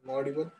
Audible.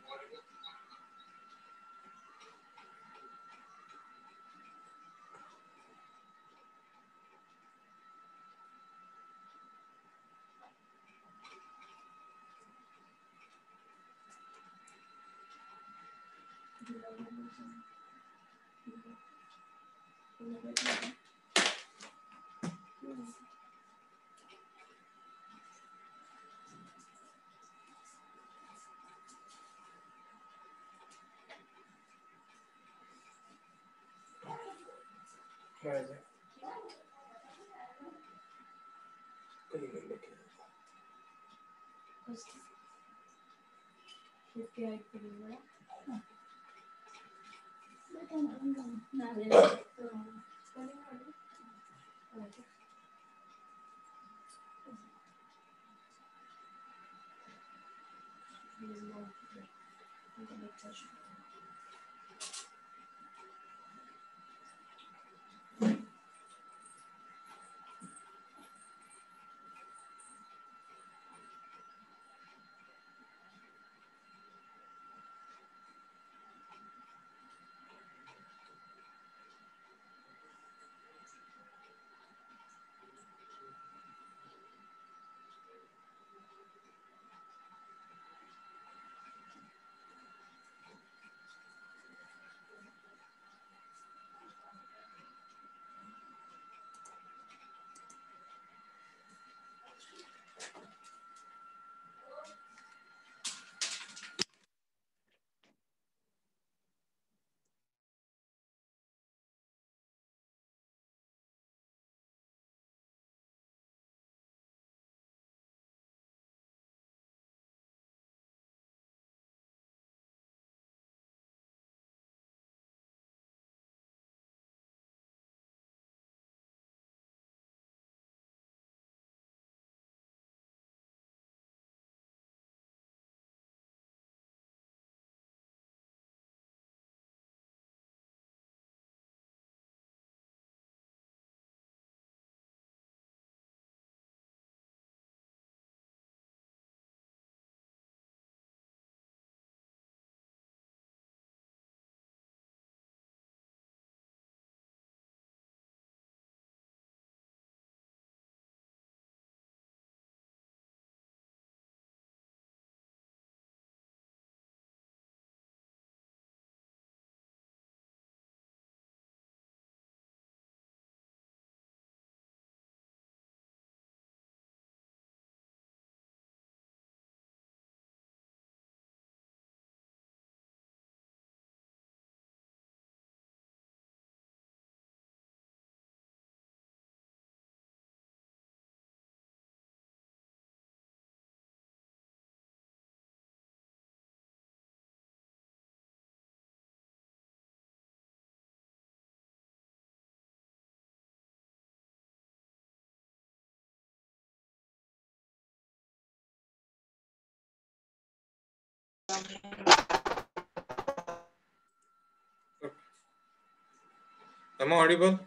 Am I audible?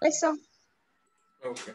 Yes, sir. Okay.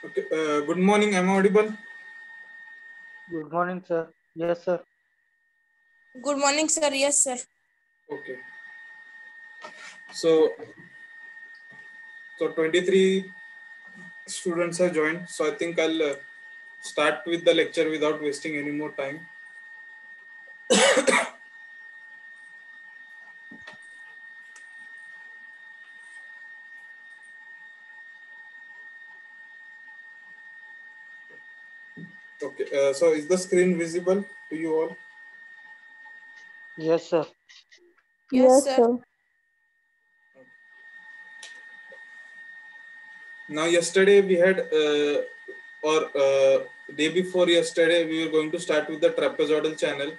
Okay. Good morning. Am I audible? Good morning, sir. Yes, sir. Good morning, sir. Yes, sir. Okay. So 23 students have joined. So I think I'll start with the lecture without wasting any more time. Okay. So is the screen visible to you all? Yes, sir. Yes, sir. Now yesterday we had or day before yesterday we were going to start with the trapezoidal channel,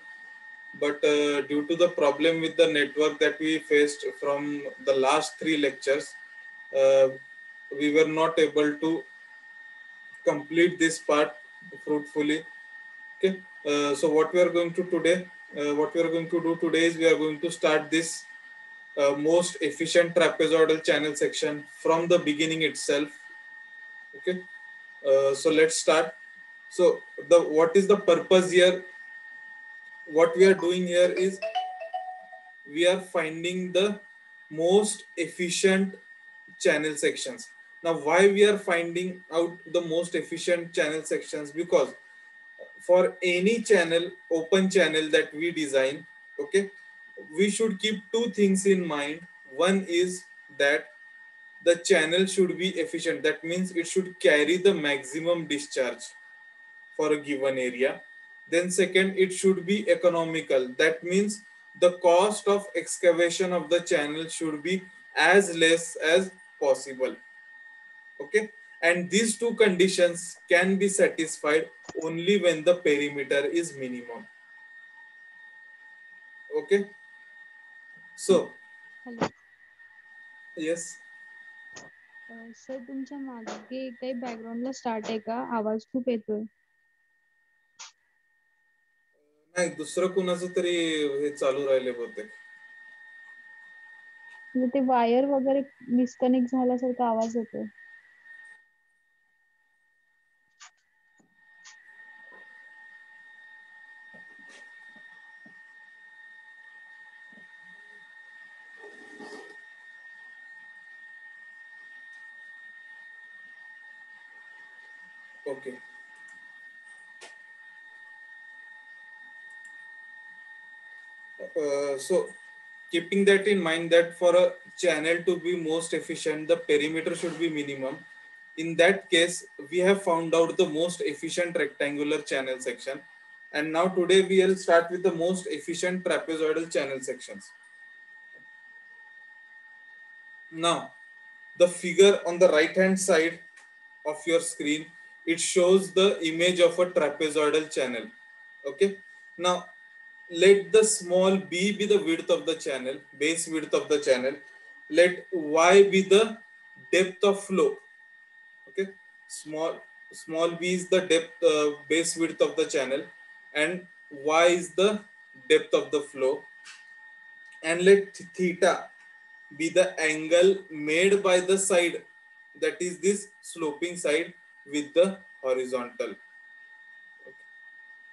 but due to the problem with the network that we faced from the last 3 lectures, uh, we were not able to complete this part fruitfully. Okay, so what we are going to do today is we are going to start this most efficient trapezoidal channel section from the beginning itself. Okay, so let's start. So what is the purpose here? What we are doing here is we are finding the most efficient channel sections. Now, why we are finding out the most efficient channel sections? Because for any channel, open channel that we design, okay, we should keep two things in mind. One is that the channel should be efficient. That means it should carry the maximum discharge for a given area. Then second, it should be economical. That means the cost of excavation of the channel should be as less as possible. Okay, and these two conditions can be satisfied only when the perimeter is minimum. Okay, so hello yes, sir तुमच्या मागे काही बॅकग्राऊंडला start आहे का आवाज खूप येतोय नाही दुसरं कुणाचं तरी हे चालू राहिले बहुतेक. म्हणजे ते वायर वगैरे डिस्कनेक्ट झाल्यासारखा आवाज येतोय Okay. So keeping that in mind that for a channel to be most efficient, the perimeter should be minimum. In that case, we have found out the most efficient rectangular channel section. And now today we will start with the most efficient trapezoidal channel sections. Now, the figure on the right hand side of your screen, it shows the image of a trapezoidal channel. Okay. Now, let the small b be the width of the channel, base width of the channel. Let y be the depth of flow. Okay, small b is the depth, base width of the channel, and y is the depth of the flow. And let theta be the angle made by the side, that is this sloping side with the horizontal.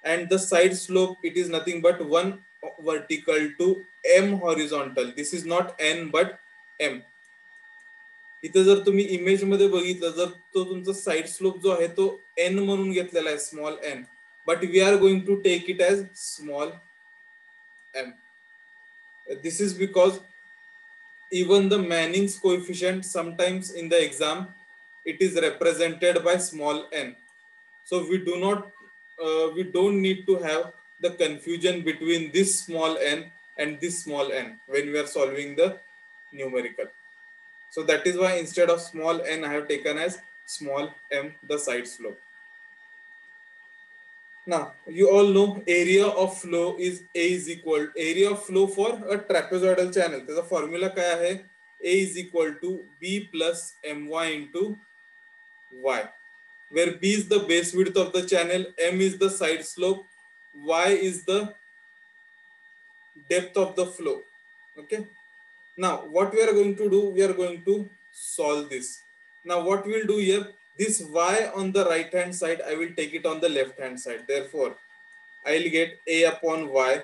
And the side slope, it is nothing but 1 vertical to m horizontal. This is not n but m. इथे जर तुम्ही image मध्ये बघितलं जर तो तुमचा side slope जो आहे तो n म्हणून घेतलेला आहे small n, but we are going to take it as small m. This is because even the Manning's coefficient sometimes in the exam it is represented by small n. So we don't need to have the confusion between this small n and this small n when we are solving the numerical. So that is why instead of small n, I have taken as small m the side slope. Now you all know area of flow is A is equal area of flow for a trapezoidal channel. The formula काय आहे? A is equal to B plus my into y, where B is the base width of the channel, m is the side slope, y is the depth of the flow. Okay. Now what we are going to do, we are going to solve this. Now what we'll do here, this y on the right hand side, I will take it on the left hand side. Therefore, I'll get a upon y.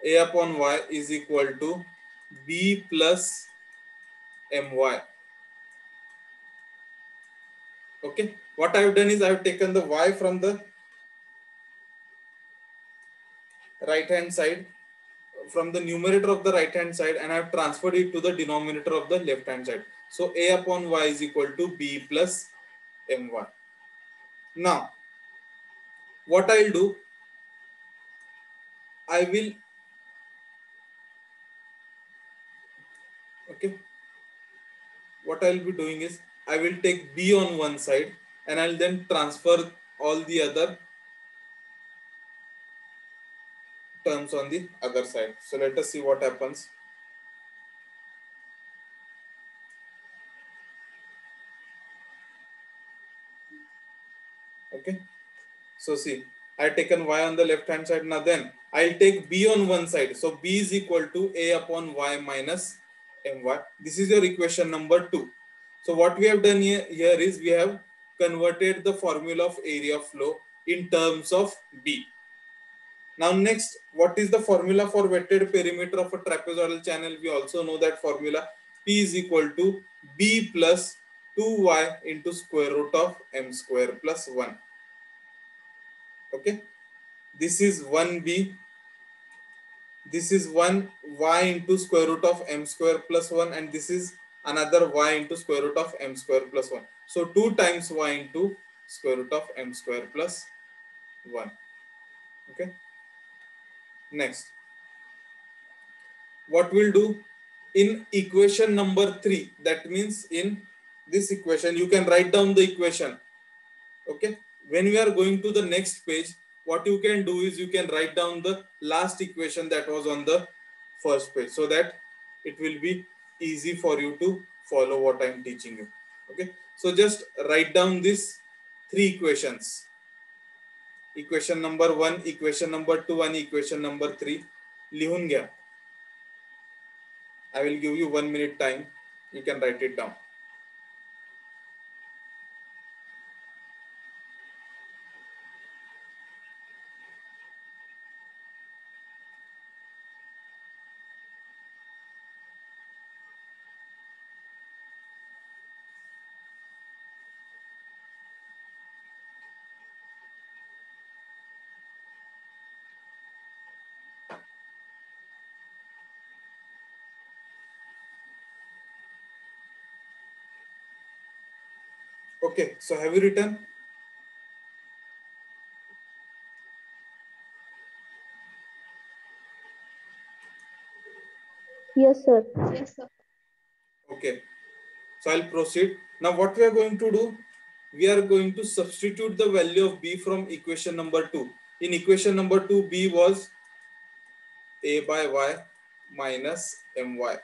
A upon y is equal to b plus my. Okay. What I have done is I have taken the y from the right hand side, from the numerator of the right hand side, and I have transferred it to the denominator of the left hand side. So a upon y is equal to b plus my. Now, what I'll do, I will, okay, what I'll be doing is I will take b on one side and I'll then transfer all the other terms on the other side. So let us see what happens. Okay, so see, I taken y on the left hand side. Now then I'll take b on one side. So b is equal to a upon y minus my. This is your equation number 2. So what we have done here is we have converted the formula of area of flow in terms of b. Now next, what is the formula for wetted perimeter of a trapezoidal channel? We also know that formula. P is equal to b plus 2y into square root of m square plus 1. Okay, this is 1b, this is 1y into square root of m square plus 1, and this is another y into square root of m square plus 1. So 2 times y into square root of m square plus 1. Okay, next, what we'll do in equation number 3, that means in this equation you can write down the equation. Okay, when we are going to the next page, what you can do is you can write down the last equation that was on the first page, so that it will be easy for you to follow what I am teaching you. Okay, so just write down these 3 equations. Equation number 1, equation number 2 and equation number 3 लिहून घ्या. I will give you 1 minute time. You can write it down. Okay, so have you written? Yes, sir. Yes, sir. Okay, so I'll proceed. Now what we are going to do, we are going to substitute the value of b from equation number 2. In equation number 2, b was a by y minus my.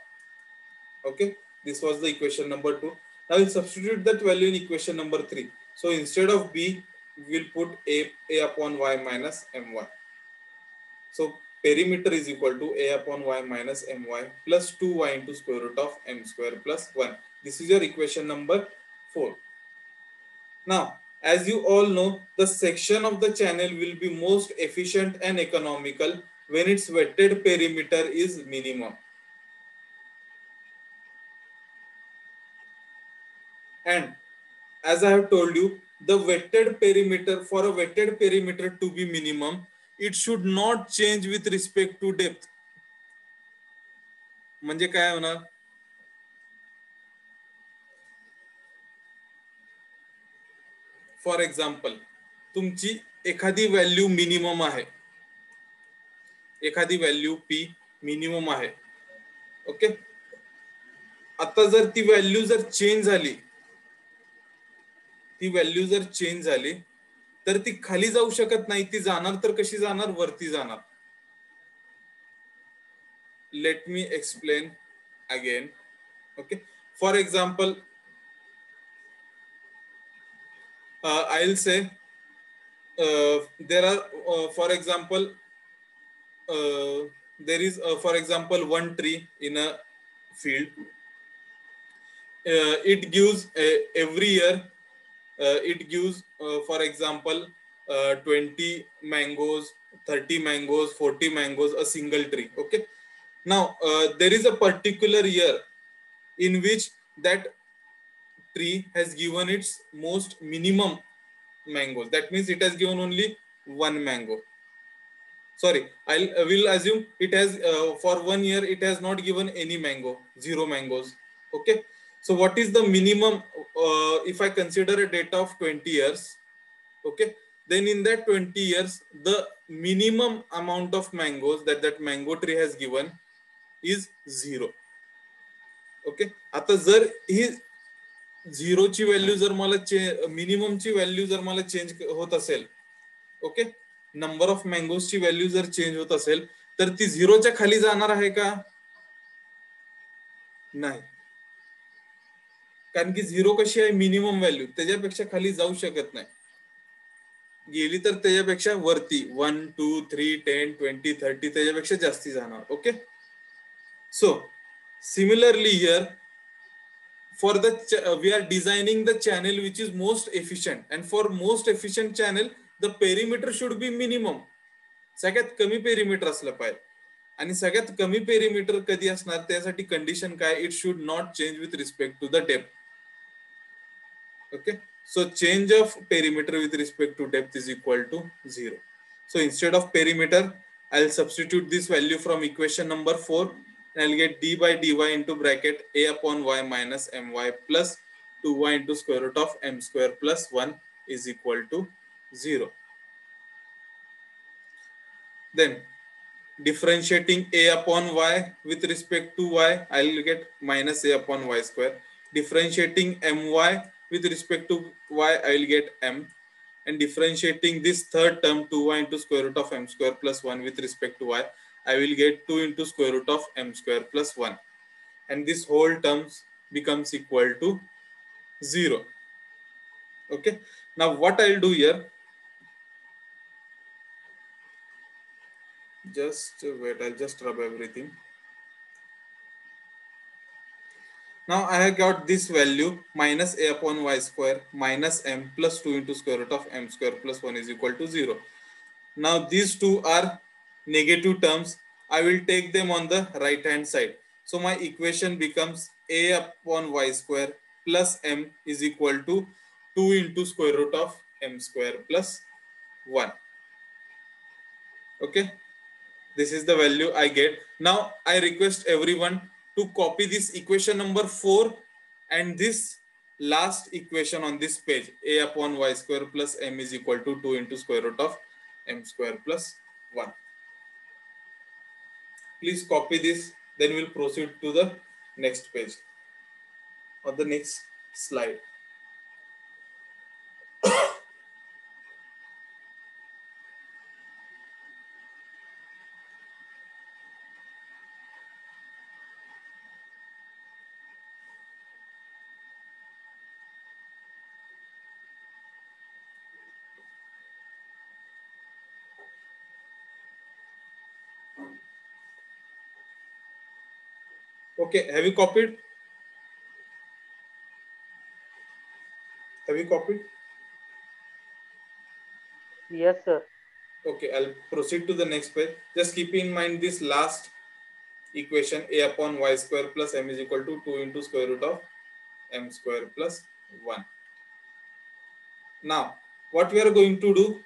Okay, this was the equation number 2. Now we'll substitute that value in equation number 3. So instead of b, we'll put a upon y minus my. So perimeter is equal to a upon y minus my plus 2y into square root of m square plus 1. This is your equation number 4. Now, as you all know, the section of the channel will be most efficient and economical when its wetted perimeter is minimum. And as I have told you, the wetted perimeter, for a wetted perimeter to be minimum, it should not change with respect to depth. म्हणजे काय होणार? For example, तुमची एखादी value minimum आहे, एखादी value P minimum आहे. Okay, आता जर ती व्हॅल्यू जर चेंज झाली, ती व्हॅल्यू जर चेंज झाली तर ती खाली जाऊ शकत नाही. ती जाणार तर कशी जाणार? वरती जाणार. Let me explain again. Okay, for example, I'll say there are for example there is for example one tree in a field. It gives every year it gives for example 20 mangoes, 30 mangoes, 40 mangoes, a single tree. Okay, now there is a particular year in which that tree has given its most minimum mangoes. That means it has given only one mango. Sorry, I will assume it has for 1 year it has not given any mango, 0 mangoes. Okay, so what is the minimum? If I consider a data of 20 years, okay, then in that 20 years the minimum amount of mangoes that mango tree has given is 0. Okay, आता जर ही 0 ची value जर मला minimum ची value जर मला change होत असेल, ओके, नंबर ऑफ मँगोजची व्हॅल्यू जर चेंज होत असेल तर ती 0च्या खाली जाणार आहे का? नाही, कारण की 0 कशी आहे मिनिमम व्हॅल्यू, त्याच्यापेक्षा खाली जाऊ शकत नाही. गेली तर त्याच्यापेक्षा वरती 1 2 3 10 20 30 त्याच्यापेक्षा जास्ती जाणार. Okay, so similarly here for the we are designing the channel which is most efficient, and for most efficient channel the perimeter should be minimum. सगळ्यात कमी पेरिमीटर असलं पाहिजे, आणि सगळ्यात कमी पेरिमीटर कधी असणार त्यासाठी कंडिशन काय? It should not change with respect to the depth. Okay, so change of perimeter with respect to depth is equal to 0. So instead of perimeter I'll substitute this value from equation number 4, and I'll get d by dy into bracket a upon y minus my plus 2y into square root of m square plus 1 is equal to 0. Then differentiating a upon y with respect to y, I'll get minus a upon y square. Differentiating my with respect to y, I'll get m. And differentiating this third term 2y into square root of m square plus 1 with respect to y, I will get 2 into square root of m square plus 1. And this whole terms becomes equal to 0. Okay, now what I'll do here, just wait, I'll just rub everything. Now I have got this value minus a upon y square minus m plus 2 into square root of m square plus 1 is equal to 0. Now these two are negative terms. I will take them on the right hand side. So my equation becomes a upon y square plus m is equal to 2 into square root of m square plus 1. Okay, this is the value I get. Now I request everyone to copy this equation number 4 and this last equation on this page, a upon y square plus m is equal to 2 into square root of m square plus 1. Please copy this, then we'll proceed to the next page or the next slide. Okay, have you copied? Have you copied? Yes, sir. Okay, I'll proceed to the next page. Just keep in mind this last equation, a upon y square plus m is equal to 2 into square root of m square plus 1. Now, what we are going to do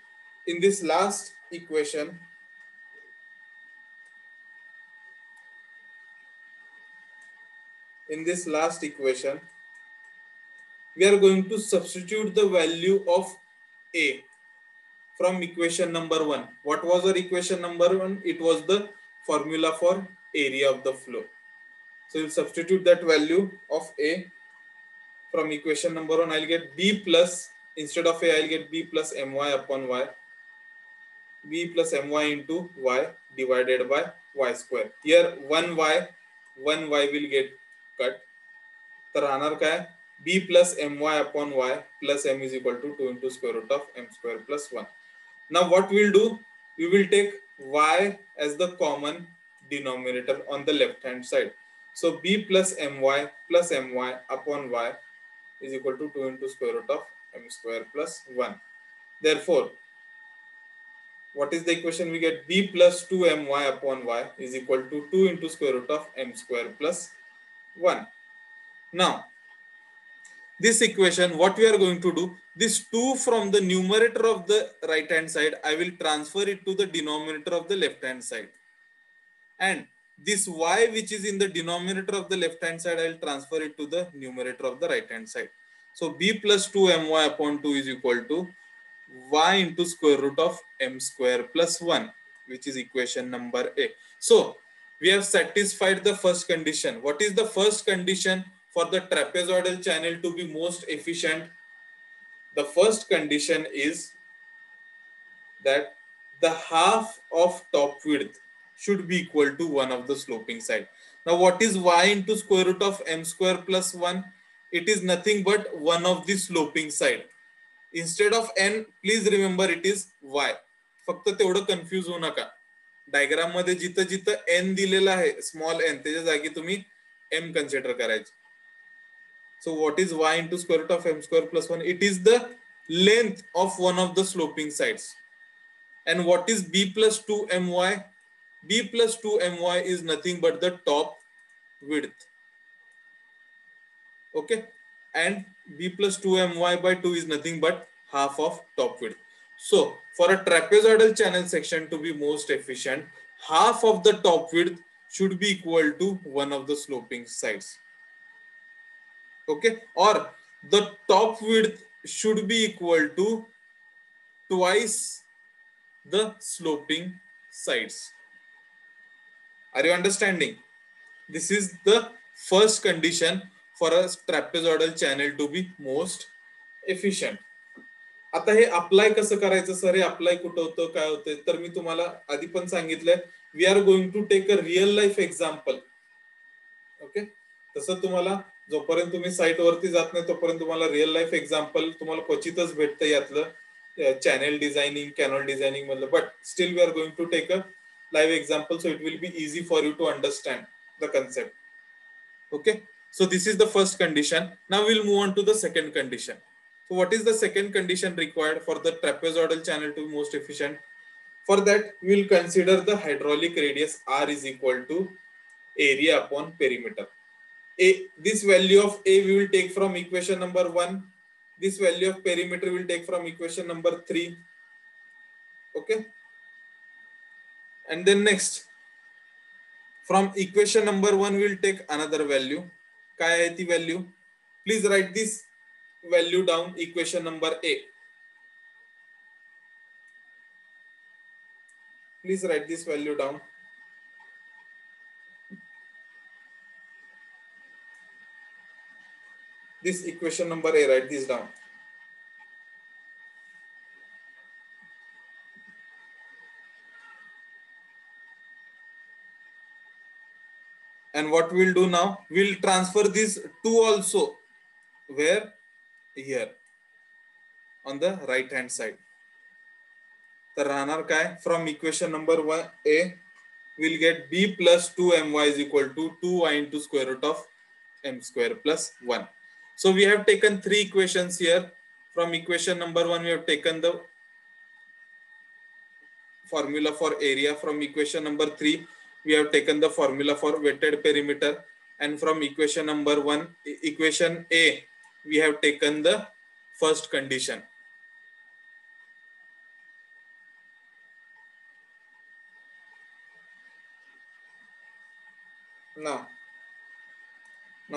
in this last equation, we are going to substitute the value of a from equation number 1. What was our equation number 1? It was the formula for area of the flow. So we'll substitute that value of a from equation number 1. I'll get b plus, instead of a I'll get b plus my upon y, b plus my into y divided by y square. Here 1y will get cut. तर राहणार काय? b plus my upon y plus m is equal to 2 into square root of m square plus 1. Now what we'll do, we will take y as the common denominator on the left hand side. So b plus my upon y is equal to 2 into square root of m square plus 1. Therefore, what is the equation we get? B plus 2my upon y is equal to 2 into square root of m square plus 1. Now, this equation, what we are going to do, this 2 from the numerator of the right hand side, I will transfer it to the denominator of the left hand side. And this y which is in the denominator of the left hand side, I will transfer it to the numerator of the right hand side. So b plus 2my upon 2 is equal to y into square root of m square plus 1, which is equation number A. So we have satisfied the first condition. What is the first condition for the trapezoidal channel to be most efficient? The first condition is that the half of top width should be equal to one of the sloping side. Now what is y into square root of m square plus 1? It is nothing but one of the sloping side. Instead of n, please remember it is y. फक्त तेवढं confuse होऊ नका. Diagram मध्ये जिथं जिथं n दिलेला आहे small n त्याच्या जागी तुम्ही m कन्सिडर करायचे. So what is y into square root of m square plus 1? It is the length of one of the sloping sides. And what is b plus 2my? B plus 2my is nothing but the top width. Okay. And b plus 2my by 2 is nothing but half of top width. So for a trapezoidal channel section to be most efficient, half of the top width should be equal to one of the sloping sides. Okay. Or the top width should be equal to twice the sloping sides. Are you understanding? This is the first condition for a trapezoidal channel to be most efficient. आता हे apply कसं करायचं sir? हे apply कुठं होतं, काय होतं? तर मी तुम्हाला आधी पण सांगितलंय, we are going to take a real life example. Okay. तसं तुम्हाला जोपर्यंत तुम्ही साईट वरती जात नाही तोपर्यंत तुम्हाला रिअल लाईफ एक्झाम्पल तुम्हाला क्वचितच भेटतं यातलं चॅनल डिझायनिंग, कॅनॉल डिझायनिंग मधलं. But still we are going to take a live example, so it will be easy for you to understand the concept. Okay, so this is the first condition. Now we'll move on to the second condition. So what is the second condition required for the trapezoidal channel to be most efficient? For that we'll consider the hydraulic radius r is equal to area upon perimeter. This value of a we will take from equation number 1. This value of perimeter we will take from equation number 3. Okay. And then next, from equation number 1, we'll take another value. काय आहे ती value? Please write this value down. Equation number A. Please write this value down. This equation number A, write this down. And what we'll do now, we'll transfer this 2 also. Where? Here. On the right hand side. तर राहणार काय? From equation number 1 A, we'll get b plus 2my is equal to 2y into square root of m square plus 1. So we have taken 3 equations here. From equation number 1, we have taken the formula for area. From equation number 3, we have taken the formula for wetted perimeter, and from equation number 1, equation A, we have taken the first condition. Now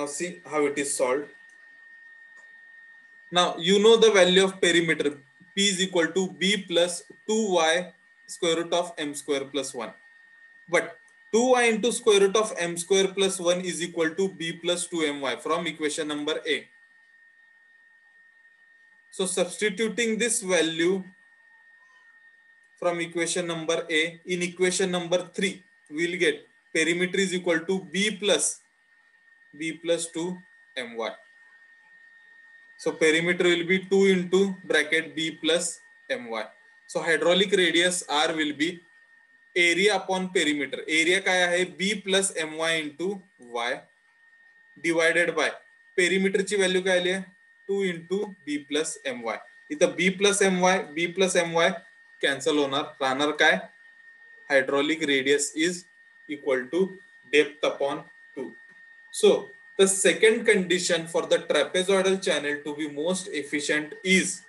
see how it is solved. Now you know the value of perimeter. P is equal to b plus 2y square root of m square plus 1. But 2y into square root of m square plus 1 is equal to b plus 2my from equation number A. So substituting this value from equation number A in equation number 3, we will get perimeter is equal to b plus 2my. So perimeter will be 2 into bracket b plus my. So hydraulic radius r will be area upon perimeter. Area काय आहे? b plus my into y divided by perimeter ची value काय आली आहे? 2 into b plus my. इथं b plus my cancel होणार. राहणार काय? Hydraulic radius is equal to depth upon 2. So the second condition for the trapezoidal channel to be most efficient is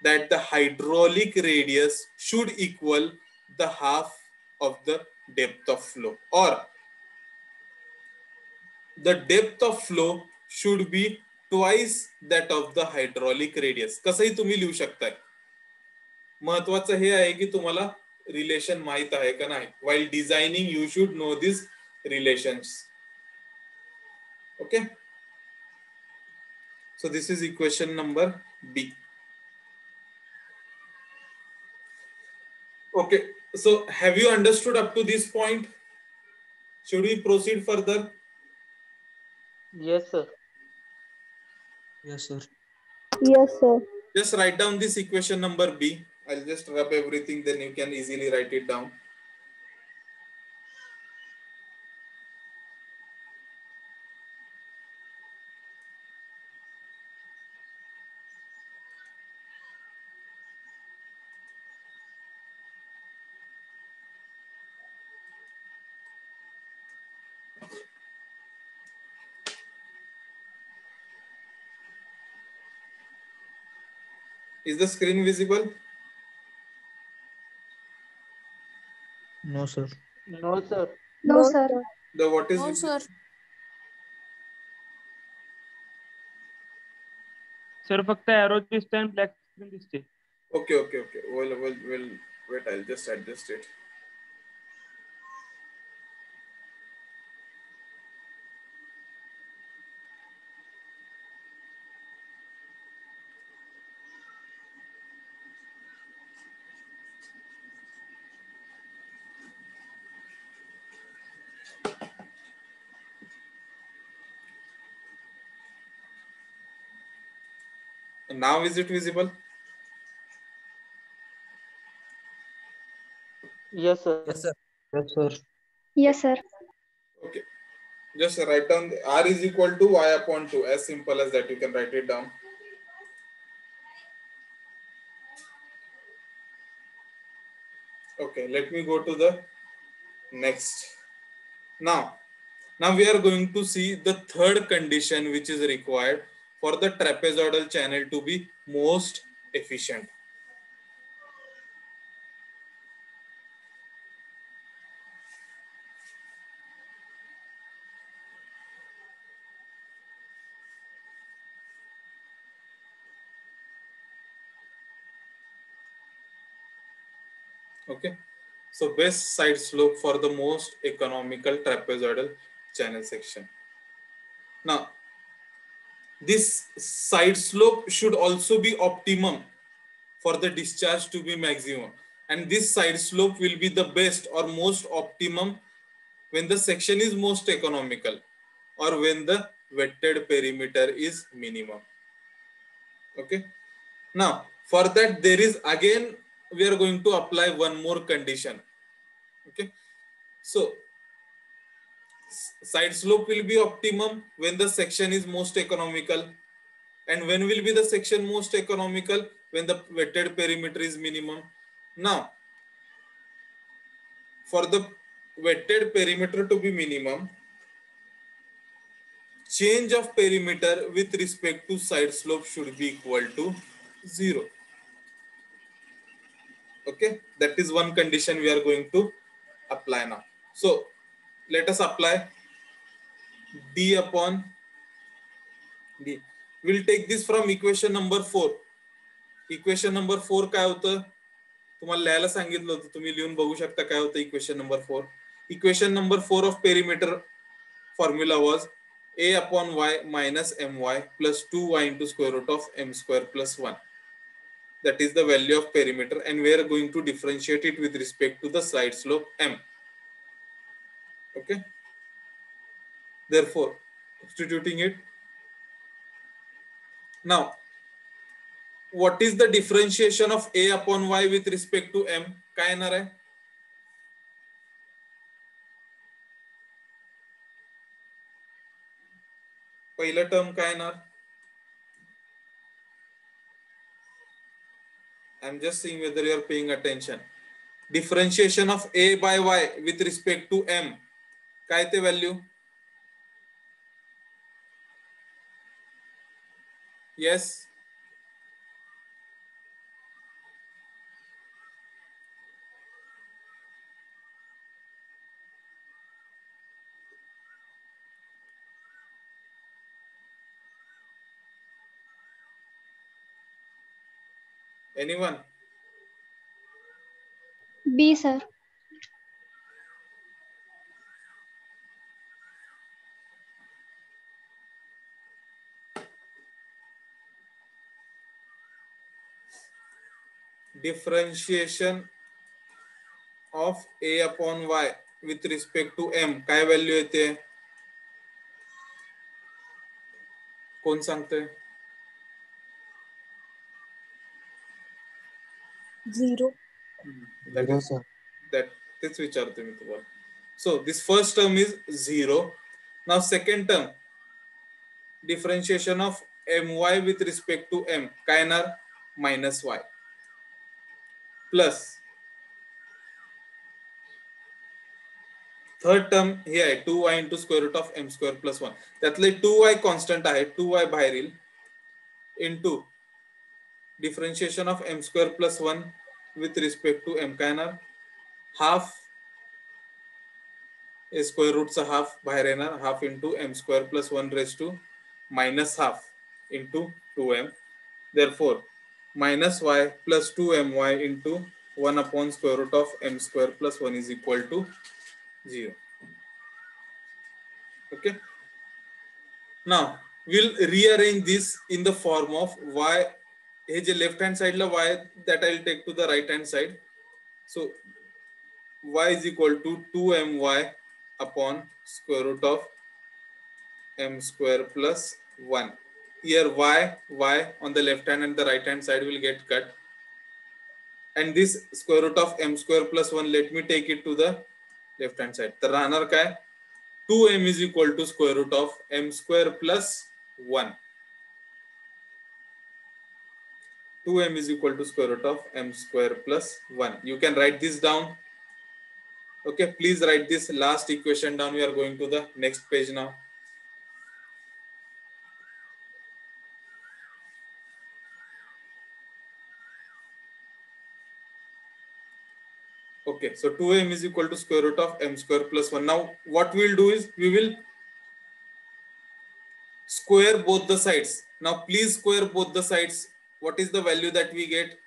that the hydraulic radius should equal the half of the depth of flow, or the depth of flow should be twice that of the hydraulic radius. कसंही तुम्ही लिहू शकताय. महत्वाचं हे आहे की तुम्हाला relation माहित आहे का नाही. While designing you should know these relations. Okay. So this is equation number B. Okay, so have you understood up to this point? Should we proceed further? Yes, sir. Yes, sir. Yes, sir. Just write down this equation number B. I'll just rub everything, then you can easily write it down. Is the screen visible? No, sir. No, sir. No, sir. The what is No, visible? sir. Sir फक्त arrow दिसते आणि black screen दिसते. Okay. Well, wait, I'll just adjust it. Now is it visible? Yes, sir. Yes, sir. Yes, sir. Yes, sir. Okay. Just write down R is equal to Y upon 2. As simple as that. You can write it down. Okay, let me go to the next. Now we are going to see the third condition which is required for the trapezoidal channel to be most efficient. Okay, so best side slope for the most economical trapezoidal channel section. Now this side slope should also be optimum for the discharge to be maximum, and this side slope will be the best or most optimum when the section is most economical or when the wetted perimeter is minimum. Okay, now for that there is again we are going to apply one more condition. Okay, so side slope will be optimum when the section is most economical. And when will be the section most economical? When the wetted perimeter is minimum. Now, for the wetted perimeter to be minimum, change of perimeter with respect to side slope should be equal to 0. Okay, that is one condition we are going to apply now. So, let us apply d upon d. We'll take this from equation number 4. Equation number 4 काय होतं? तुम्हाला लिहायला सांगितलं होतं, तुम्ही लिहून बघू शकता काय होतं equation number 4. Equation number 4 of perimeter formula was a upon y minus my plus 2y into square root of m square plus 1. That is the value of perimeter, and we are going to differentiate it with respect to the side slope m. Okay, therefore substituting it now, what is the differentiation of a upon y with respect to m? काय येणार आहे? पहिलं term काय येणार? I'm just seeing whether you are paying attention. Differentiation of a by y with respect to m. काय ते value? Yes. Anyone? B, sir. Differentiation of a upon y with respect to m काय value येते? कोण सांगतोय? 0. Zero, sir. तेच विचारतोय मी तुम्हाला. So this first term is 0. Now second term, differentiation of my with respect to m काय येणार? Minus y plus third term हे आहे 2y into square root of m square plus 1. त्यातले 2y कॉन्स्टंट आहे, 2y बाहेर येईल into differentiation of m square plus 1 with respect to m काय येणार? हाफ स्क्वेअर रूटचा हाफ बाहेर येणार, half into m square plus 1 raise to minus half into 2m. Therefore minus y plus 2my into 1 upon square root of m square plus 1 is equal to 0. Okay. Now we'll rearrange this in the form of y. हे जे left hand side ला y that I'll take to the right hand side. So y is equal to 2my upon square root of m square plus 1. Here y on the left hand and the right hand side will get cut, and this square root of m square plus 1, let me take it to the left hand side. तर राहणार काय? 2m is equal to square root of m square plus 1. 2m is equal to square root of m square plus 1. You can write this down. Okay, please write this last equation down. We are going to the next page now. Okay, so 2m is equal to square root of m square plus 1. Now what we will do is we will square both the sides. Now please square both the sides. What is the value that we get?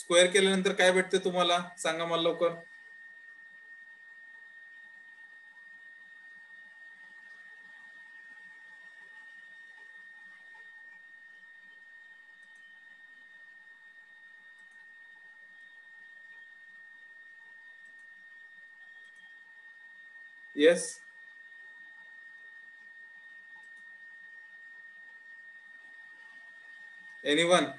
Square केल्यानंतर काय भेटते तुम्हाला? सांगा मला लवकर. Yes. Anyone?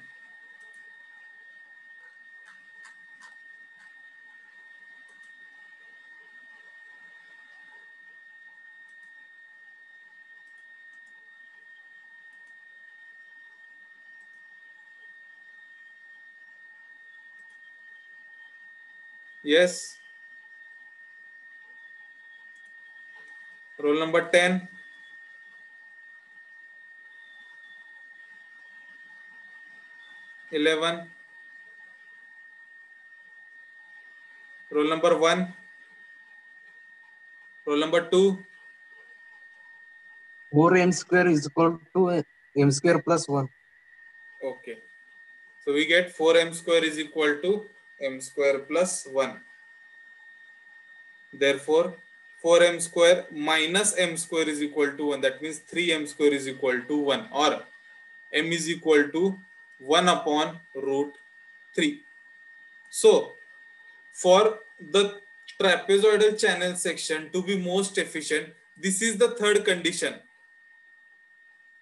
Yes. Roll number 10. Eleven. Roll number 1. Roll number 2. 4m square is equal to m square plus 1. Okay. So we get 4m square is equal to m square plus 1. Therefore, 4m square minus m square is equal to 1. That means 3m square is equal to 1, or m is equal to 1 upon root 3. So, for the trapezoidal channel section to be most efficient, this is the third condition,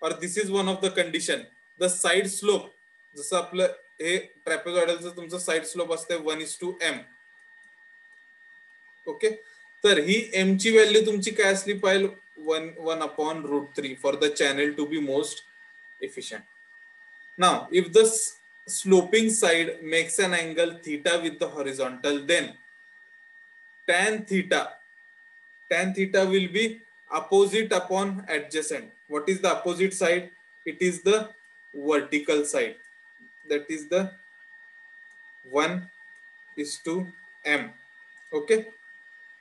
or this is one of the condition. The side slope, जसं आपलं हे ट्रॅपेझॉइडलचं तुमचं side slope असते 1:m. Okay, तर ही m ची value तुमची काय असली पाहिजे? 1 upon root 3 for the channel to be most efficient. Now, if the sloping side makes an angle theta with the horizontal, then tan theta will be opposite upon adjacent. What is the opposite side? It is the vertical side. That is the 1:m. Okay,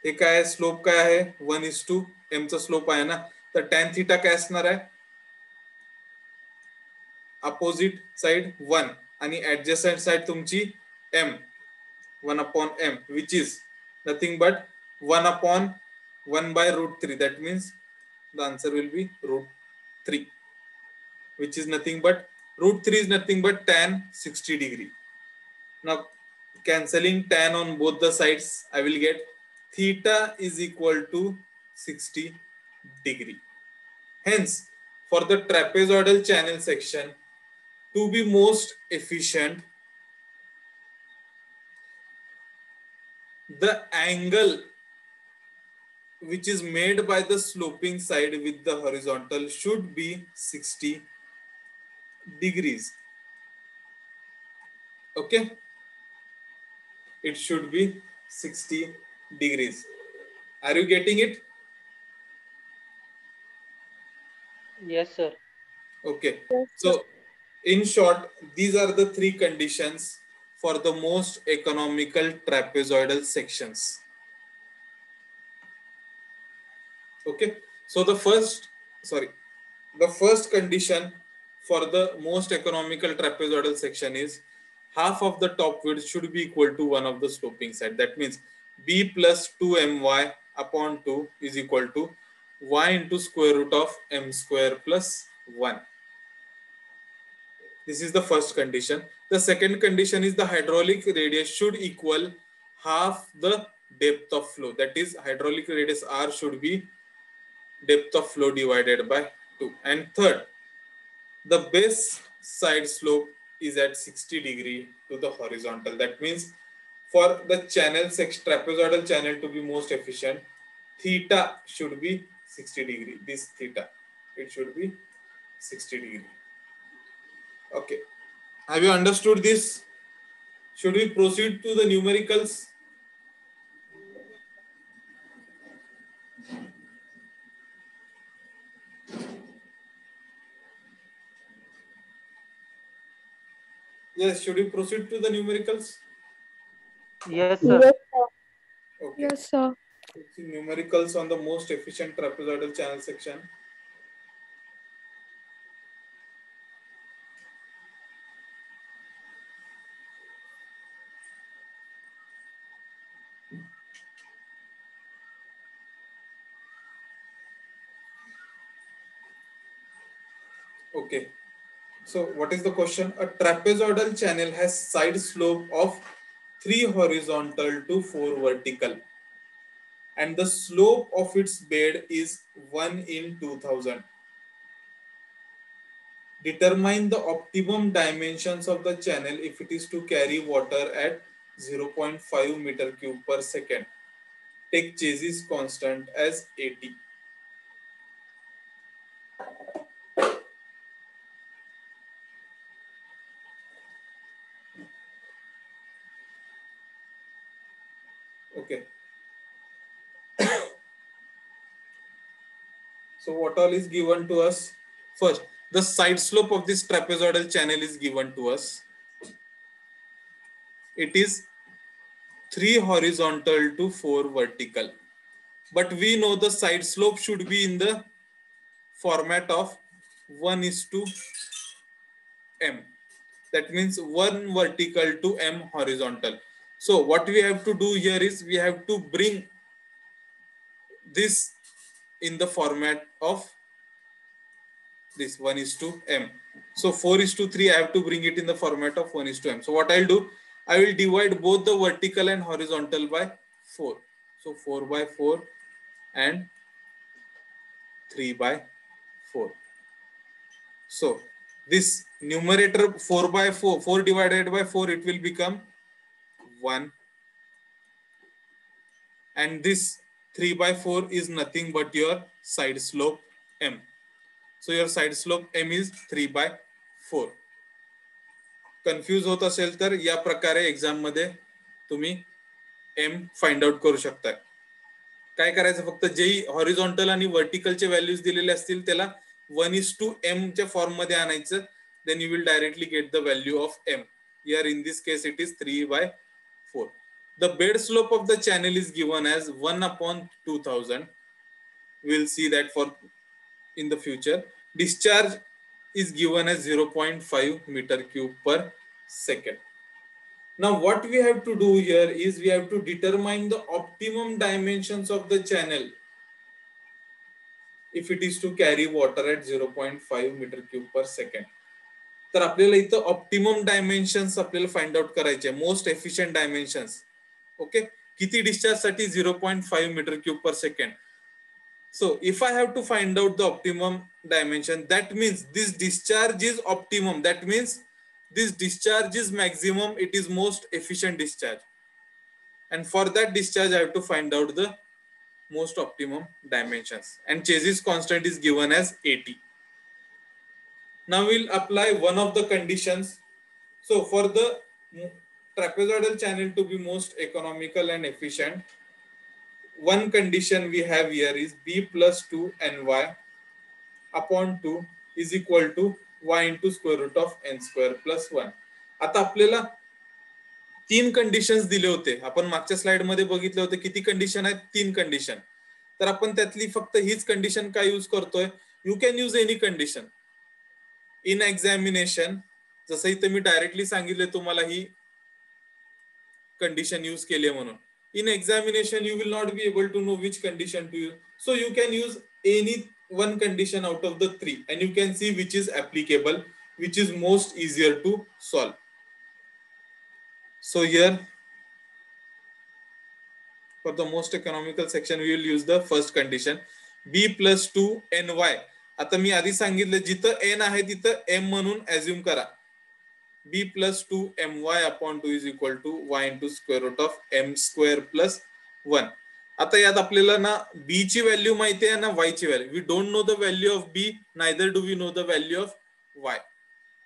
हे काय आहे? Slope काय आहे? 1:m चा slope आहे ना, तर tan theta काय असणार आहे? अपोजिट साइड 1 आणि adjacent साइड तुमची m, 1 upon m, which is nothing but 1 upon 1 by root 3. That means the answer will be root 3, which is nothing but root 3 is nothing but tan 60 degree. Now cancelling tan on both the sides, I will get theta is equal to 60 degree. Hence, for the trapezoidal channel section, to be most efficient, the angle which is made by the sloping side with the horizontal should be 60 degrees. Okay, it should be 60 degrees. Are you getting it? Yes, sir. Okay, Yes, so in short, these are the three conditions for the most economical trapezoidal sections. Okay, so the first condition for the most economical trapezoidal section is half of the top width should be equal to one of the sloping side. That means b plus 2my upon 2 is equal to y into square root of m square plus 1. This is the first condition. The second condition is the hydraulic radius should equal half the depth of flow. That is, hydraulic radius r should be depth of flow divided by 2. And third, the base side slope is at 60 degree to the horizontal. That means for the channel section, trapezoidal channel to be most efficient, theta should be 60 degree. This theta, it should be 60 degree. Okay. Have you understood this? Should we proceed to the numericals? Yes, should we proceed to the numericals? Yes, sir. yes, sir. Okay. Yes, sir. Let's see numericals on the most efficient trapezoidal channel section. Okay. So what is the question? A trapezoidal channel has side slope of 3 horizontal to 4 vertical. And the slope of its bed is 1 in 2000. Determine the optimum dimensions of the channel if it is to carry water at 0.5 meter cube per second. Take Chassis constant as 80. Okay. So what all is given to us? First, the side slope of this trapezoidal channel is given to us. It is 3 horizontal to 4 vertical. But we know the side slope should be in the format of 1:m. That means 1 vertical to m horizontal. So what we have to do here is we have to bring this in the format of this 1:m. So 4:3, I have to bring it in the format of 1:m. So what I'll do, I will divide both the vertical and horizontal by 4. So 4 by 4 and 3 by 4. So this numerator 4 by 4, 4 divided by 4, it will become 1. And this 3 by 4 is nothing but your side slope m. So your side slope m is 3 by 4. Confuse होत असेल तर या प्रकारे exam मध्ये तुम्ही M find out करू शकता. काय करायचं, फक्त जे हॉरिझॉन्टल आणि व्हर्टिकलचे व्हॅल्यूज दिलेले असतील त्याला 1:m च्या फॉर्म मध्ये आणायचं. Then you will directly get the value of M. Here in this case it is 3 by 4. The bed slope of the channel is given as 1/2000. We'll see that for in the future. Discharge is given as 0.5 meter cube per second. Now what we have to do here is we have to determine the optimum dimensions of the channel if it is to carry water at 0.5 meter cube per second. तर आपल्याला इथं optimum dimensions आपल्याला find out करायचे, most efficient dimensions. Okay, किती discharge साठी 0.5 metre cube पर second. So if I have to find out the optimum dimension, that means this discharge is optimum, that means this discharge is maximum, it is most efficient discharge, and for that discharge I have to find out the most optimum dimensions, and Chase's constant is given as 80. Now we'll apply one of the conditions. So for the trapezoidal channel to be most economical and efficient, one condition we have here is b plus 2 ny upon 2 is equal to y into square root of n square plus 1. आता आपल्याला 3 conditions दिले होते. आपण मागच्या slide मध्ये बघितले होते किती कंडिशन आहेत, 3 कंडिशन. तर आपण त्यातली फक्त हीच कंडिशन काय यूज करतोय. You can use any condition in examination. जसं इथे मी डायरेक्टली सांगितले तुम्हाला ही कंडिशन यूज केली म्हणून. In examination you will not be able to know which condition to use, so you can use any one condition out of the 3 and you can see which is applicable, which is most easier to solve. So here for the most economical section we will use the first condition, b plus 2 ny. आता मी आधी सांगितलं जिथं n आहे तिथं m म्हणून assume करा. b plus 2 my upon 2 is equal to y into square root of m square plus 1. आता यात आपल्याला ना b ची व्हॅल्यू माहिती आहे ना y ची value. We don't know the value of b, neither do we know the value of y.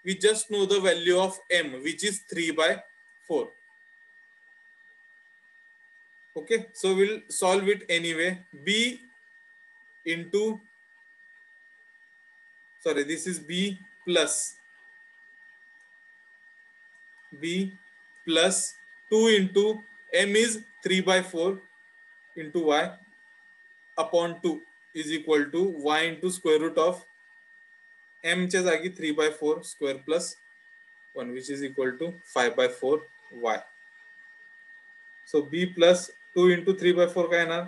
We just know the value of m which is 3/4. Okay, so we'll solve it anyway. b into, sorry, this is b plus 2 into m is 3/4 into y upon 2 is equal to y into square root of m च्या जागी 3/4 square plus 1 which is equal to 5/4 y. So b plus 2 into 3/4 काय येणार,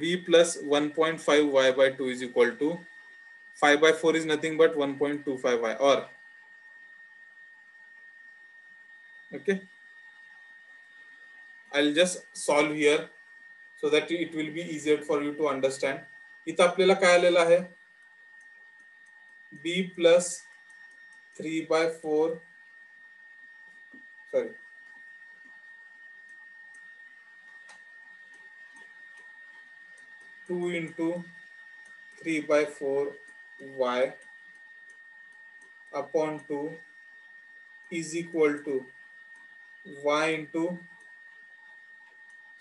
b plus 1.5 y by 2 is equal to 5/4 is nothing but 1.25 y. Or okay, I'll just solve here so that it will be easier for you to understand. इथं आपल्याला काय आलेलं आहे, b plus 3/4, sorry, two into 3/4 y upon 2 is equal to y into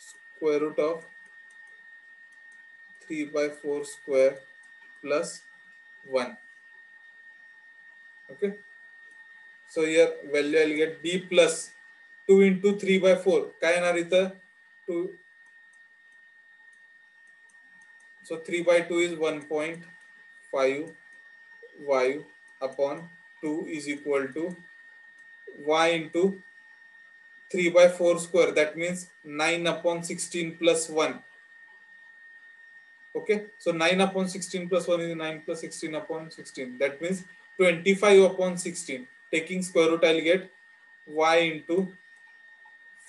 square root of 3/4 square plus 1. Okay, so here value I'll get b plus 2 into 3/4 काय येणार इथं 2, so 3/2 is 1.5 y upon 2 is equal to y into 3/4 square, that means 9 upon 16 plus 1. Okay, so 9 upon 16 plus 1 is 9 plus 16 upon 16, that means 25 upon 16. Taking square root I'll get y into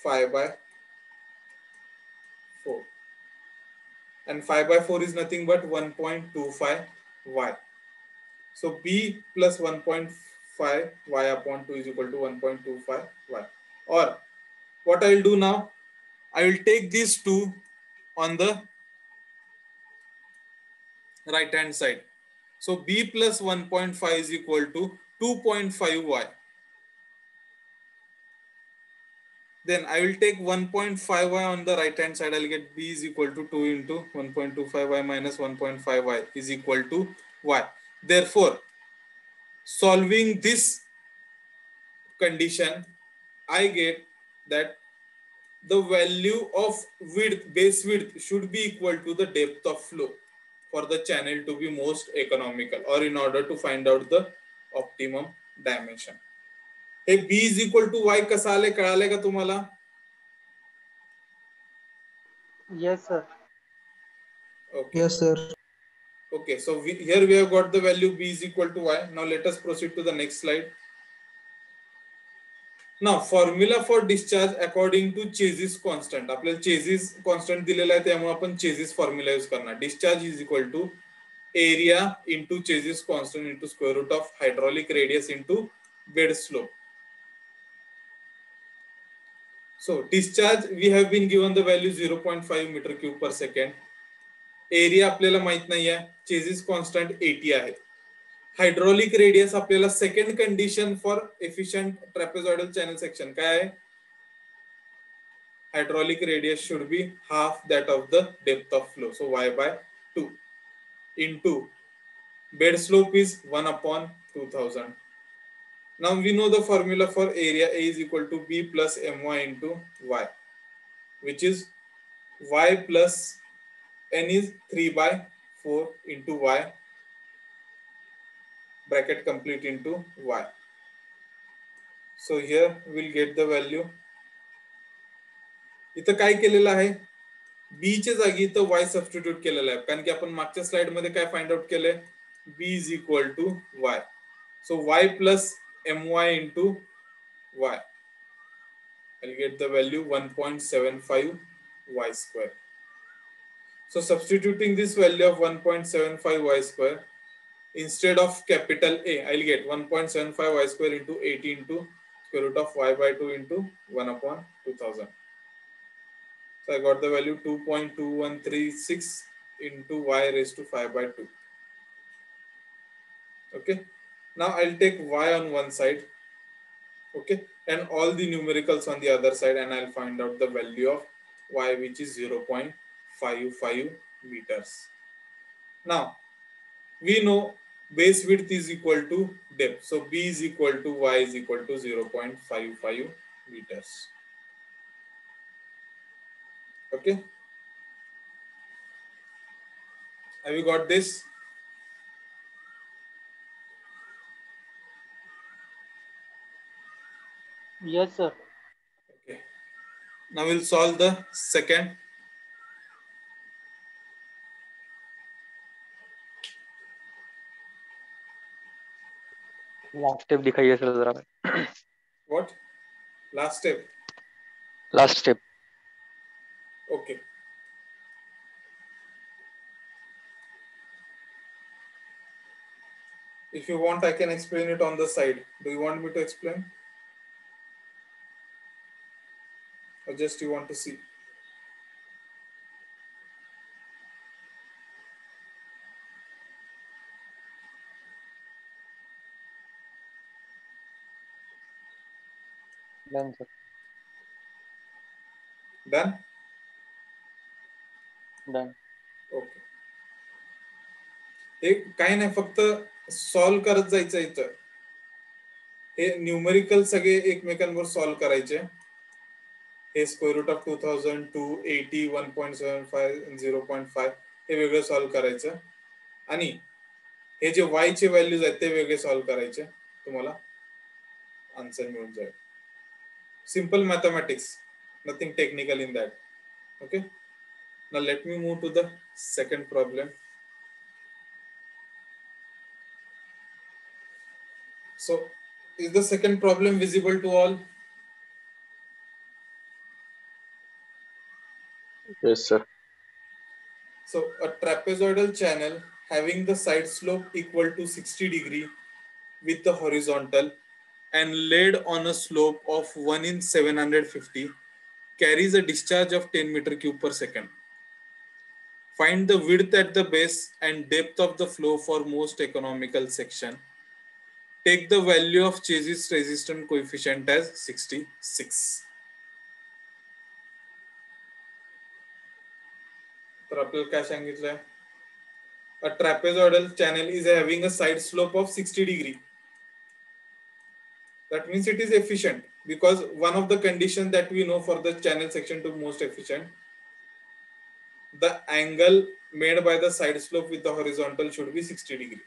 5/4, and 5/4 is nothing but 1.25 y. So b plus 1.5 y upon 2 is equal to 1.25 y. Or what I will do now, I will take these two on the right hand side. So b plus 1.5 is equal to 2.5 y. Then I will take 1.5 y on the right hand side. I'll get b is equal to 2 into 1.25 y minus 1.5 y is equal to y. Therefore, solving this condition, I get that the value of width, base width, should be equal to the depth of flow for the channel to be most economical, or in order to find out the optimum dimension. Hey b is equal to y कसं आले कळाले का तुम्हाला? Yes, sir. Okay. Yes, sir. Okay, so here we have got the value b is equal to y. Now let us proceed to the next slide. Now formula for discharge according to Chase's constant. आपल्याला Chase's constant दिलेला आहे, त्यामुळे आपण Chase's formula use करणार. Discharge is equal to area into Chase's constant into square root of hydraulic radius into bed slope. So discharge we have been given the value 0.5 meter cube per second. Area आपल्याला माहित नाही आहे, Chase's constant 80 आहे. Hydraulic radius आपल्याला second condition for efficient trapezoidal channel section काय आहे? Hydraulic radius should be half that of the depth of flow, so y/2 into bed slope is 1/2000. Now we know the formula for area. A is equal to b plus my into y, which is y plus n is 3/4 into y bracket complete into y. So here we'll get the value. इथं काय केलेलं आहे? b च्या जागी इथं y substitute केलेलं आहे, कारण की आपण मागच्या स्लाइड मध्ये काय फाइंड आउट केलंय? b is equal to y. So y plus my into y. I'll get the value 1.75 y square. So substituting this value of 1.75 y square, instead of capital A, I'll get 1.75 y square into 80 into square root of y/2 into 1/2000. So I got the value 2.2136 into y raised to 5/2. Okay. Now I'll take y on one side. Okay. And all the numericals on the other side, and I'll find out the value of y, which is 0.55 meters. Now we know base width is equal to depth. So b is equal to y is equal to 0.55 meters. Okay. Have you got this? Yes, sir. Okay. Now we'll solve the second. Last step दिखाइए sir जरा. What? Last step. Last step. Okay. If you want, I can explain it on the side. Do you want me to explain? Or just you want to see? Done sir. Done? Done. Okay. हे काही नाही, फक्त solve करत जायचं इथं. हे numerical सगळे एकमेकांवर solve करायचे. हे स्क्वेअर रूट ऑफ 2000 280 1.75 0.5 हे वेगळं सॉल्व करायचं, आणि हे जे y चे व्हॅल्यूज आहेत ते वेगळे सॉल्व करायचे. तुम्हाला आन्सर मिळून जाईल. Simple mathematics, nothing technical in that. Okay. Now let me move to the second problem. So is the second problem visible to all? Yes, sir. So a trapezoidal channel having the side slope equal to 60 degree with the horizontal and laid on a slope of 1 in 750 carries a discharge of 10 meter cube per second. Find the width at the base and depth of the flow for most economical section. Take the value of Chase's resistance coefficient as 66. तर आपल्याला काय सांगितलंय? A trapezoidal channel is having a side slope of 60 degree. That means it is efficient, because one of the conditions that we know for the channel section to most efficient, the angle made by the side slope with the horizontal should be 60 degree.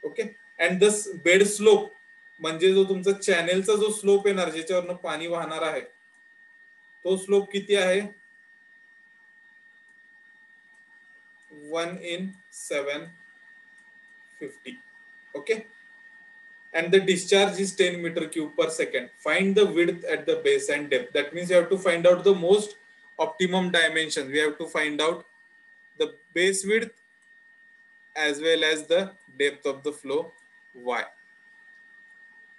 Okay. And this bed slope म्हणजे जो तुमचा चॅनेलचा जो slope येणार, ज्याच्यावरनं पाणी वाहणार आहे, तो slope किती आहे? 1 in 750. Okay. And the discharge is 10 meter cube per second. Find the width at the base and depth. That means you have to find out the most optimum dimensions. We have to find out the base width as well as the depth of the flow y.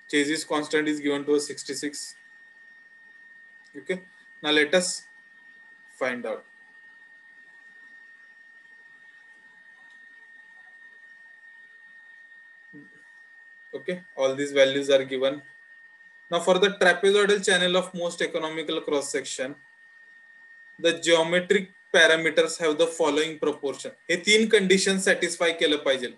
Chase's constant is given to us 66. Okay. Now let us find out. Okay, all these values are given. Now for the trapezoidal channel of most economical cross section, the geometric parameters have the following proportion. हे तीन conditions satisfy केलं पाहिजे.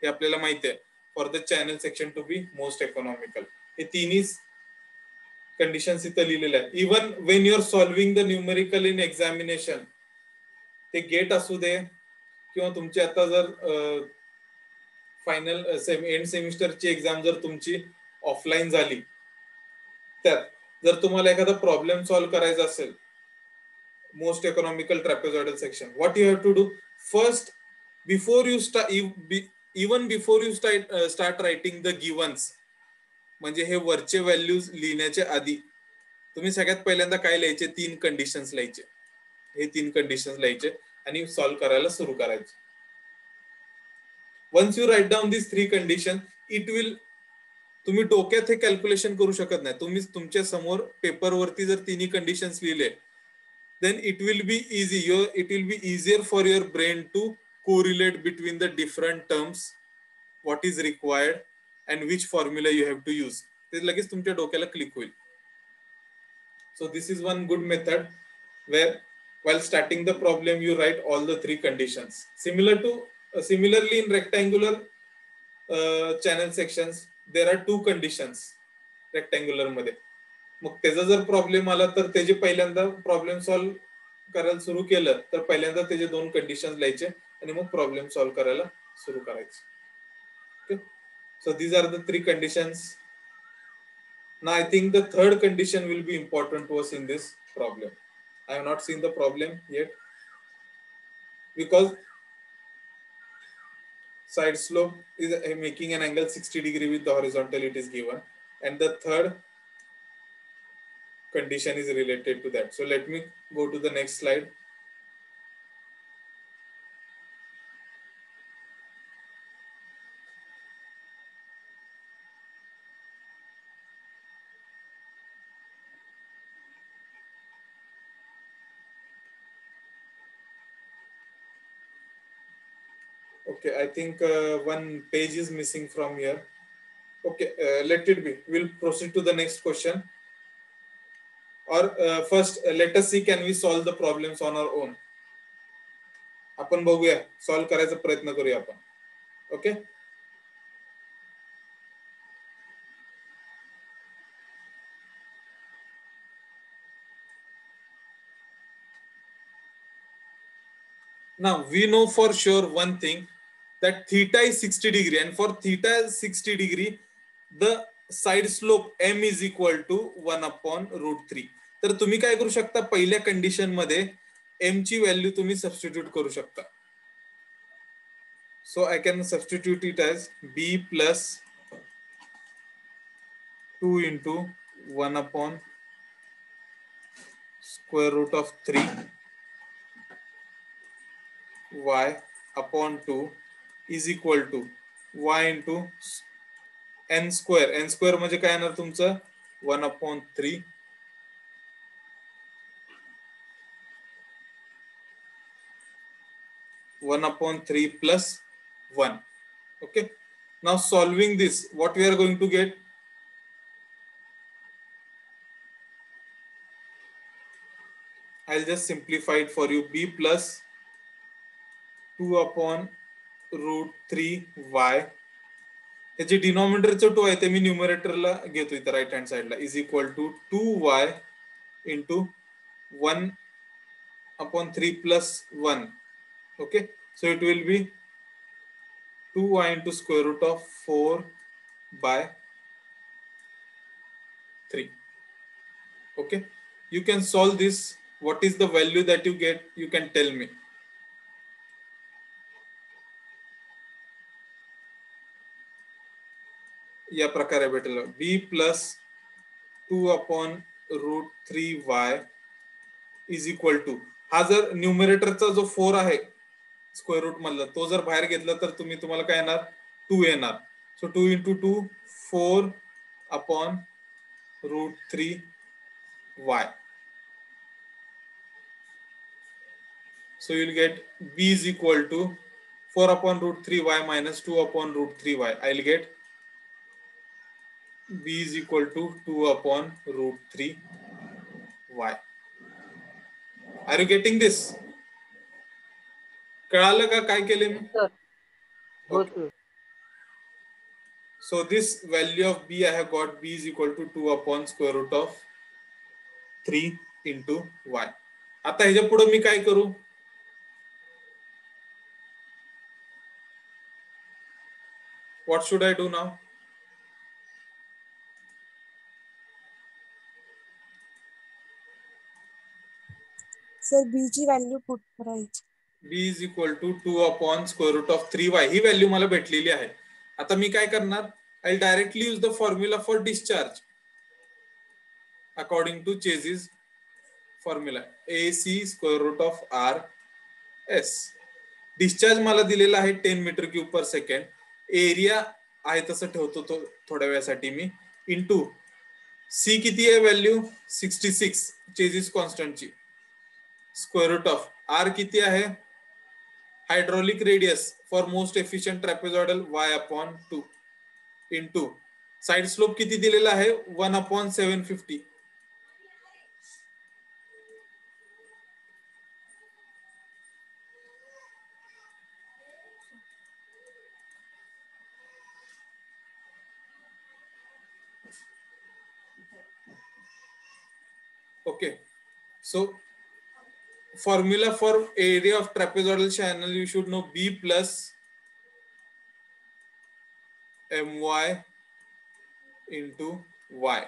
हे आपल्याला माहिती आहे. For the channel section to be most economical. हे तीनही conditions इथं लिहिलेल्या आहेत. Even when you are solving the numerical in examination, ते गेट असू दे किंवा तुमची आता जर फायनल एंड सेमिस्टरची एक्झाम जर तुमची ऑफलाईन झाली, त्यात जर तुम्हाला एखादा प्रॉब्लेम सॉल्व्ह करायचा असेल most economical trapezoidal section, what you have to do first before you start writing the givens, म्हणजे हे वरचे व्हॅल्यूज लिहिण्याच्या आधी तुम्ही सगळ्यात पहिल्यांदा काय लिहायचे, तीन कंडिशन्स लिहायचे. हे तीन कंडिशन्स लिहायचे आणि सॉल्व्ह करायला सुरू करायचे. Once you write down these three conditions, it will, तुम्ही डोक्यात हे कॅल्क्युलेशन करू शकत नाही. तुम्ही तुमच्या समोर पेपरवरती जर तिन्ही कंडिशन्स लिहिले, then it will be easier for your brain to correlate between the different terms, what is required and which formula you have to use. ते लगेच तुमच्या डोक्याला क्लिक होईल. So this is one good method where while starting the problem you write all the three conditions. Similarly in rectangular channel sections there are two conditions rectangular मध्ये. मग त्याचा जर problem आला तर त्याचे पहिल्यांदा प्रॉब्लेम सॉल्व्ह करायला सुरू केलं तर पहिल्यांदा त्याचे दोन कंडिशन्स लिहायचे आणि मग प्रॉब्लेम सॉल्व्ह करायला सुरू करायचे. Okay, so these are the three conditions. Now I think the third condition will be important to us in this problem. I have not seen the problem yet because side slope is making an angle 60 degree with the horizontal, it is given, and the third condition is related to that. So let me go to the next slide. Okay, I think one page is missing from here. Okay, let it be. We'll proceed to the next question. Or first, let us see, can we solve the problems on our own? आपण बघूया, solve करायचा प्रयत्न करूया आपण. Okay, now we know for sure one thing, that theta is 60 degree, and for theta is 60 degree the side slope m is equal to 1 upon root 3. तर तुम्ही काय करू शकता, पहिल्या कंडिशन मध्ये m ची व्हॅल्यू तुम्ही सबस्टिट्यूट करू शकता. So I can substitute it as b plus 2 into 1 upon square root of 3 y upon 2 is equal to y into n square. n square म्हणजे काय येणार तुमचं 1 upon 3 1 upon 3 plus 1. Okay, now solving this, what we are going to get, I'll just simplify it for you. b plus 2 upon root 3y, त्याचे डिनॉमिनेटरचं 2 आहे ते मी न्यूमरेटरला घेतो इथं राईट हँड साइडला, is equal to 2y into 1 upon 3 plus 1. Okay, so it will be 2y into square root of 4 by 3. Okay, you can solve this. What is the value that you get? You can tell me. या प्रकारे भेटेल b plus 2/√3y is equal to, हा जर न्यूमरेटरचा जो 4 आहे square root मधला तो जर बाहेर घेतला तर तुम्हाला काय येणार 2 येणार. सो 2 × 2 4/√3y. So you'll get b is equal to 4/√3y minus 2/√3y. I'll get b is equal to 2/√3y. Are you getting this? कळालं का काय केले मी? Sir. Go Okay. sir. So this value of b I have got, b is equal to 2/√3 into y. आता ह्याच्या पुढे मी काय करू? What should I do now? Sir b ची व्हॅल्यू पुट करायची. b is equal to 2/√3y. He value मला भेटलेली आहे. आता मी काय करणार? I'll directly use the formula for discharge according to Chase's formula. AC square root of RS. Discharge मला दिलेला आहे 10 मीटर क्यूब पर सेकंड. एरिया आहे तसं ठेवतो तो थोड्या वेळासाठी मी. इंटू सी किती आहे व्हॅल्यू 66 चेजिस कॉन्स्टंटची. स्क्वेअर रूट ऑफ आर किती आहे hydraulic radius for most efficient trapezoidal y/2 into side slope किती दिलेला आहे 1/750. Okay, so formula for area of trapezoidal channel you should know b plus my into y.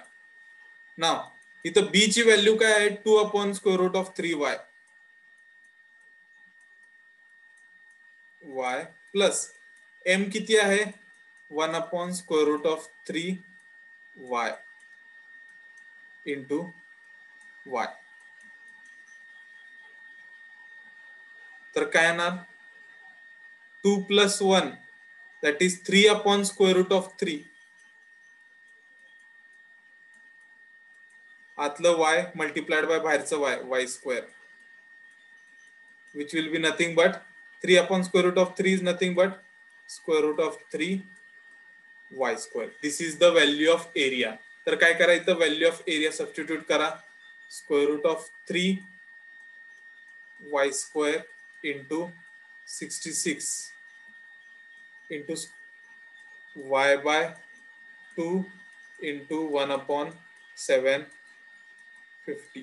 Now इथं b ची value काय आहे 2/√3y y plus m किती आहे 1/√3y into y. तर काय येणार 2 + 1 that is 3/√3 आतलं y multiplied by बाहेरचं y square which will be nothing but 3/√3 is nothing but √3y square. This is the value of area. तर काय करायचं व्हॅल्यू ऑफ एरिया सबस्टिट्यूट करा √3y square into 66 into y/2 into 1/750.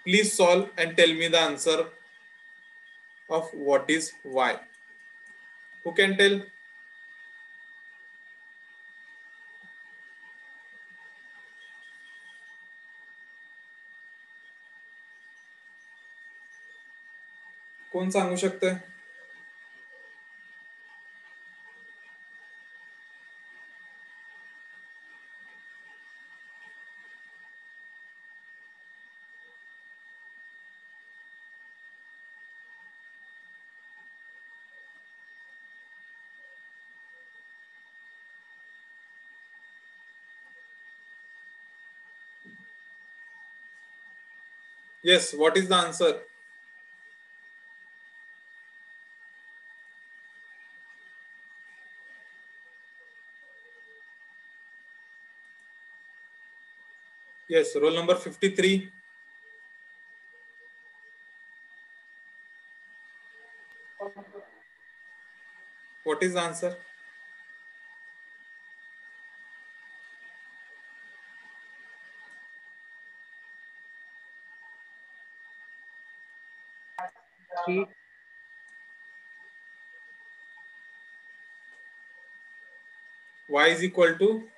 Please solve and tell me the answer of what is y. Who can tell? कोण सांगू शकते? Yes, what is the answer? Yes, roll number 53. What is the answer? Y is equal to,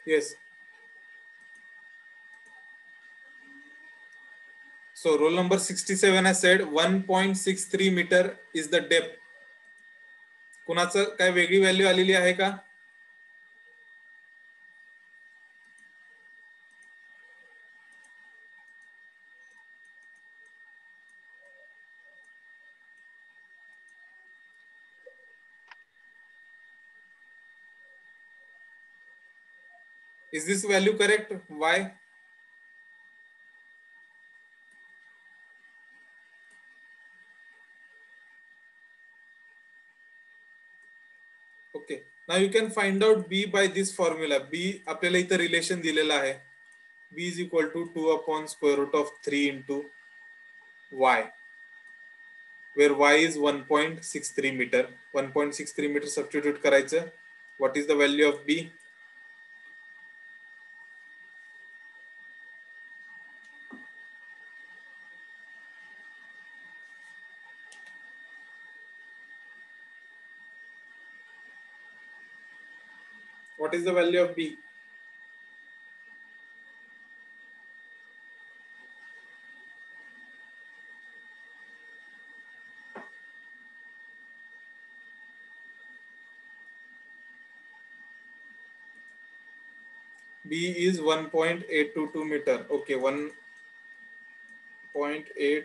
yes. So roll number 67 has said 1.63 meter is the depth कुणाचं काय वेगळी value आलेली आहे का? Is this value correct? Why? Okay. Now you can find out B by this formula. B आपल्याला इथं relation दिलेला आहे. B is equal to 2 upon square root of 3 into Y, where Y is 1.63 meter. 1.63 meter substitute करायचं. What is the value of B? What is the value of B? B is 1.822 meter. Okay, 1.8.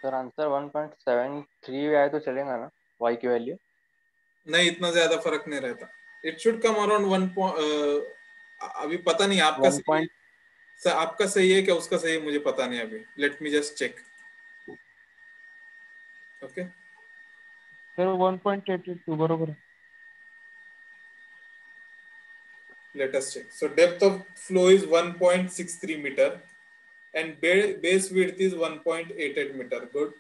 Sir answer 1.73 आए तो चलेगा ना, y की value? नहीं, इतना ज्यादा फर्क नहीं रहता. It should come around 1. अभी पता नहीं आपका आपका सही है क्या उसका सही है मुझे पता नहीं अभी. Let me just check. Okay. Sir 1.82 बरोबर आहे. Let us check. So depth of flow is 1.63 meter and base width is 1.88 meter. Good.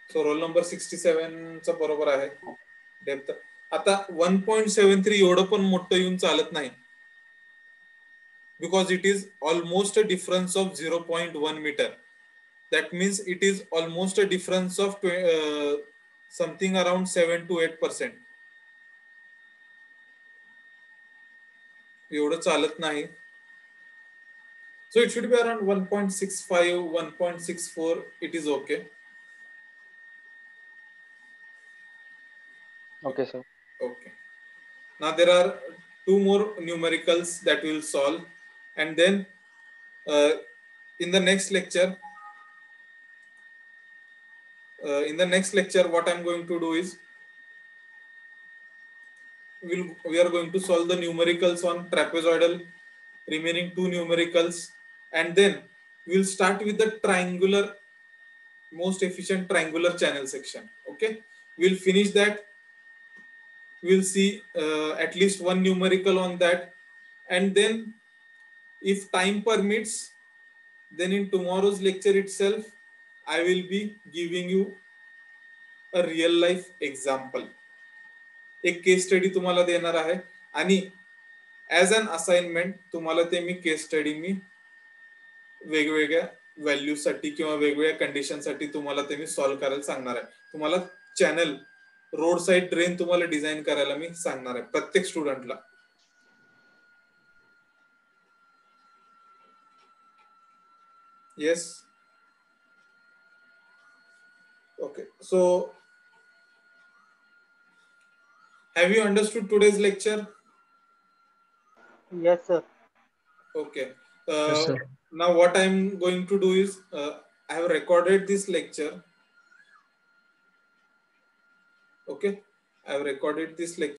So roll number 67 चा बरोबर आहे. डेप्थ आता 1.73 एवढं पण मोठं येऊन चालत नाही. Because it is almost a difference of 0.1 meter. That means it is almost a difference of something around 7 to 8%. एवढं चालत नाही. So it should be around 1.65, 1.64. It is okay. Okay, sir. Okay. Now there are 2 more numericals that we will solve, and then in the next lecture, what I'm going to do is we are going to solve the numericals on trapezoidal, remaining 2 numericals, and then we'll start with the triangular, most efficient triangular channel section. Okay, we'll finish that. We'll see at least 1 numerical on that, and then if time permits, then in tomorrow's lecture itself I will be giving you a real life example. एक case study तुम्हाला देणार आहे आणि as an assignment तुम्हाला ते मी case study मी वेगवेगळ्या value साठी किंवा वेगवेगळ्या कंडिशन साठी तुम्हाला ते मी सॉल्व्ह करायला सांगणार आहे. तुम्हाला चॅनल रोड साइड ड्रेन तुम्हाला डिझाइन करायला मी सांगणार आहे प्रत्येक स्टुडंटला. Yes. Okay. So have you understood today's lecture? Yes, sir. Okay. Yes, sir. Now what I'm going to do is I have recorded this lecture. Okay. I have recorded this lecture.